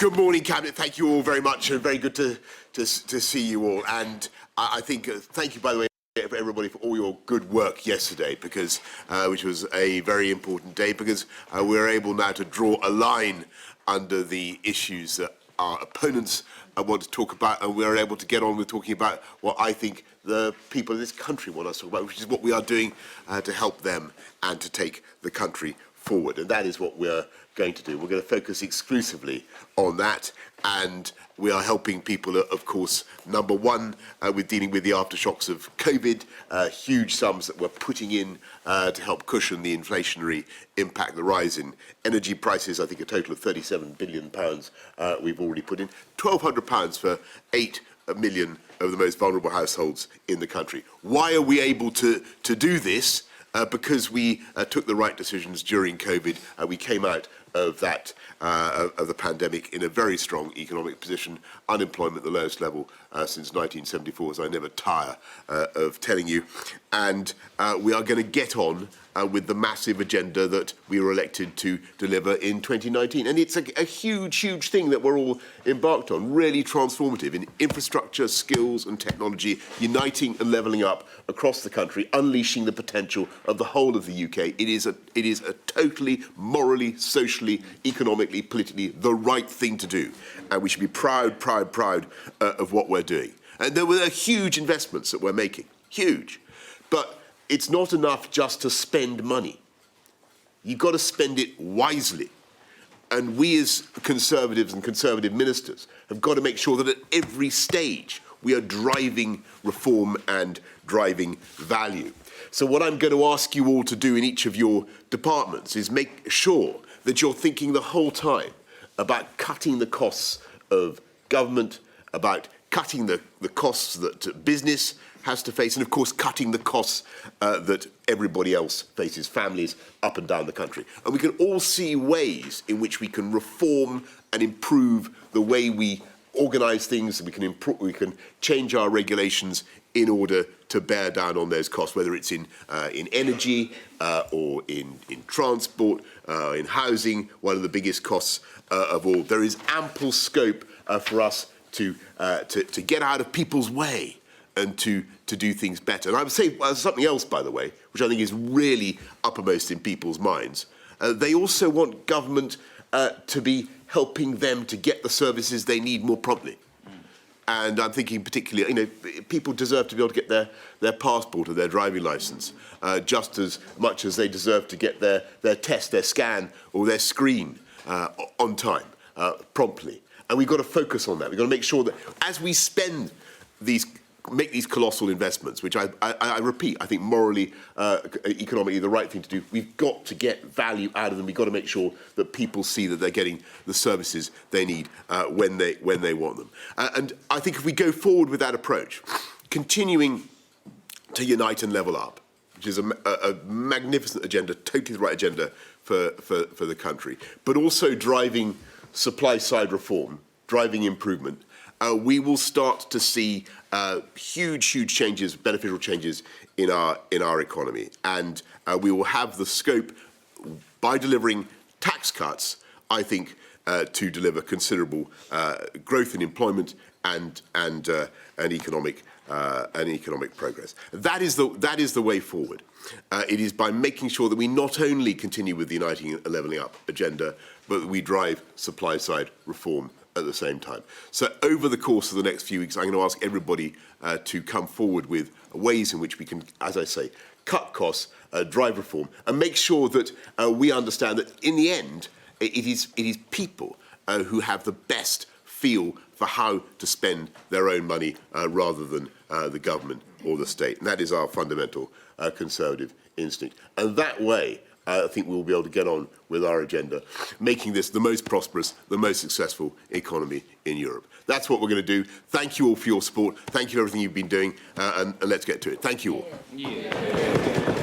Good morning, Cabinet. Thank you all very much, and very good to see you all. And I think, thank you, by the way, for everybody for all your good work yesterday, because which was a very important day, because we're able now to draw a line under the issues that our opponents want to talk about, and we're able to get on with talking about what I think the people of this country want us to talk about, which is what we are doing to help them and to take the country forward. And that is what we're going to do. We're going to focus exclusively on that, and we are helping people, of course, number one, with dealing with the aftershocks of COVID, huge sums that we're putting in to help cushion the inflationary impact, the rise in energy prices. I think a total of £37 billion we've already put in, £1,200 for 8 million of the most vulnerable households in the country. Why are we able to do this? Because we took the right decisions during COVID. We came out of that of the pandemic in a very strong economic position. Unemployment the lowest level since 1974, as I never tire of telling you. And we are going to get on with the massive agenda that we were elected to deliver in 2019. And it's a huge, huge thing that we're all embarked on, really transformative in infrastructure, skills and technology, uniting and levelling up across the country, unleashing the potential of the whole of the UK. It is a totally morally, socially, economically, politically the right thing to do. And we should be proud of what we're doing. And there were huge investments that we're making, huge. But it's not enough just to spend money. You've got to spend it wisely. And we as Conservatives and Conservative ministers have got to make sure that at every stage we are driving reform and driving value. So what I'm going to ask you all to do in each of your departments is make sure that you're thinking the whole time about cutting the costs of government, about cutting the costs that business has to face, and of course cutting the costs that everybody else faces, families up and down the country. And we can all see ways in which we can reform and improve the way we organise things, and we can change our regulations in order to bear down on those costs, whether it's in energy or in transport, in housing, one of the biggest costs of all. There is ample scope for us to get out of people's way and to do things better. And I would say something else, by the way, which I think is really uppermost in people's minds. They also want government to be helping them to get the services they need more promptly. And I'm thinking particularly, people deserve to be able to get their passport or their driving licence just as much as they deserve to get their test, their scan or their screen on time, promptly. And we've got to focus on that. We've got to make sure that as we make these colossal investments, which I repeat, I think morally, economically, the right thing to do. We've got to get value out of them. We've got to make sure that people see that they're getting the services they need when they want them. And I think if we go forward with that approach, continuing to unite and level up, which is a magnificent agenda, totally the right agenda for the country, but also driving supply-side reform, driving improvement, we will start to see huge changes, beneficial changes in our economy. And we will have the scope, by delivering tax cuts, I think, to deliver considerable growth in employment and economic progress. That is the way forward. It is by making sure that we not only continue with the uniting and levelling up agenda, but that we drive supply-side reform at the same time. So over the course of the next few weeks, I'm going to ask everybody to come forward with ways in which we can, as I say, cut costs, drive reform, and make sure that we understand that in the end, it is people who have the best feel for how to spend their own money rather than the government or the state. And that is our fundamental Conservative instinct. And that way, I think we'll be able to get on with our agenda, making this the most prosperous, the most successful economy in Europe. That's what we're going to do. Thank you all for your support. Thank you for everything you've been doing, and let's get to it. Thank you all. Yeah.